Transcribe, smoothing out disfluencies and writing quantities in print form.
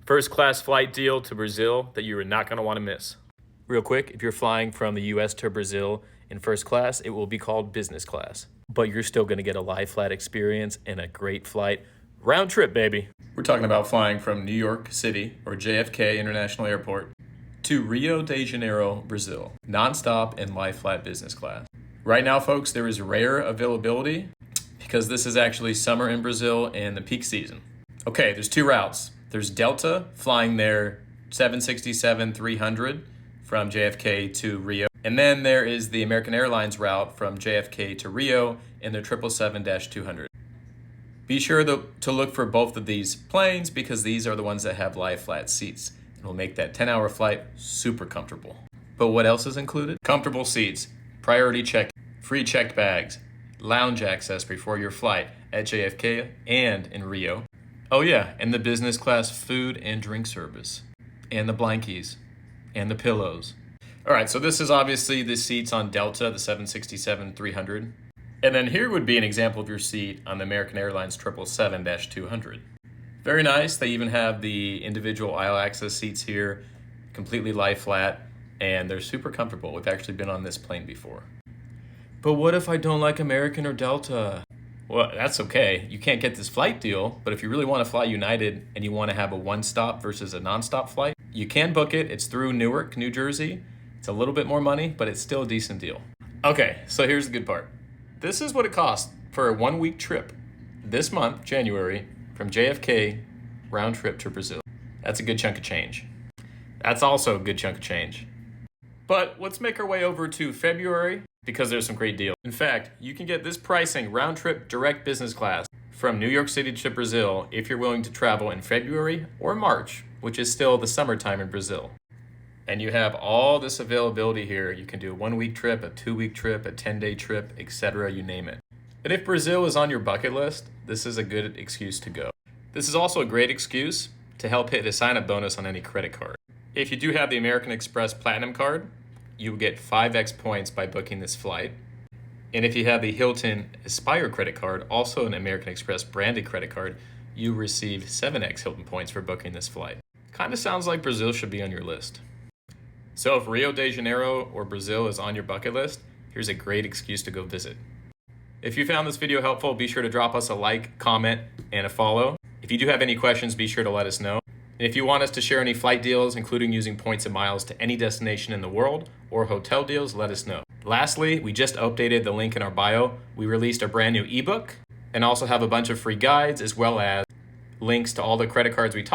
First class flight deal to Brazil that you are not going to want to miss. Real quick, if you're flying from the US to Brazil in first class, it will be called business class. But you're still going to get a lie flat experience and a great flight. Round trip, baby. We're talking about flying from New York City, or JFK International Airport, to Rio de Janeiro, Brazil, nonstop and lie flat business class. Right now, folks, there is rare availability because this is actually summer in Brazil and the peak season. Okay, there's two routes. There's Delta flying their 767-300 from JFK to Rio. And then there is the American Airlines route from JFK to Rio in their 777-200. Be sure to look for both of these planes because these are the ones that have lie flat seats. It will make that 10-hour flight super comfortable. But what else is included? Comfortable seats, priority check, free checked bags, lounge access before your flight at JFK and in Rio. Oh yeah, and the business class food and drink service, and the blankies, and the pillows. All right, so this is obviously the seats on Delta, the 767-300. And then here would be an example of your seat on the American Airlines 777-200. Very nice. They even have the individual aisle access seats here, completely lie flat, and they're super comfortable. We've actually been on this plane before. But what if I don't like American or Delta? Well, that's okay. You can't get this flight deal, but if you really want to fly United and you want to have a one-stop versus a non-stop flight, you can book it. It's through Newark, New Jersey. It's a little bit more money, but it's still a decent deal. Okay, so here's the good part. This is what it costs for a one-week trip this month, January, from JFK round trip to Brazil. That's a good chunk of change. That's also a good chunk of change. But let's make our way over to February because there's some great deals. In fact, you can get this pricing round trip direct business class from New York City to Brazil if you're willing to travel in February or March, which is still the summertime in Brazil. And you have all this availability here. You can do a 1 week trip, a 2 week trip, a 10-day trip, etc., you name it. And if Brazil is on your bucket list, this is a good excuse to go. This is also a great excuse to help hit a sign-up bonus on any credit card. If you do have the American Express Platinum card, you will get 5x points by booking this flight. And if you have the Hilton Aspire credit card, also an American Express branded credit card, you receive 7x Hilton points for booking this flight. Kind of sounds like Brazil should be on your list. So if Rio de Janeiro or Brazil is on your bucket list, here's a great excuse to go visit. If you found this video helpful, be sure to drop us a like, comment, and a follow. If you do have any questions, be sure to let us know. And if you want us to share any flight deals, including using points and miles to any destination in the world, or hotel deals, let us know. Lastly, we just updated the link in our bio. We released a brand new ebook and also have a bunch of free guides as well as links to all the credit cards we talked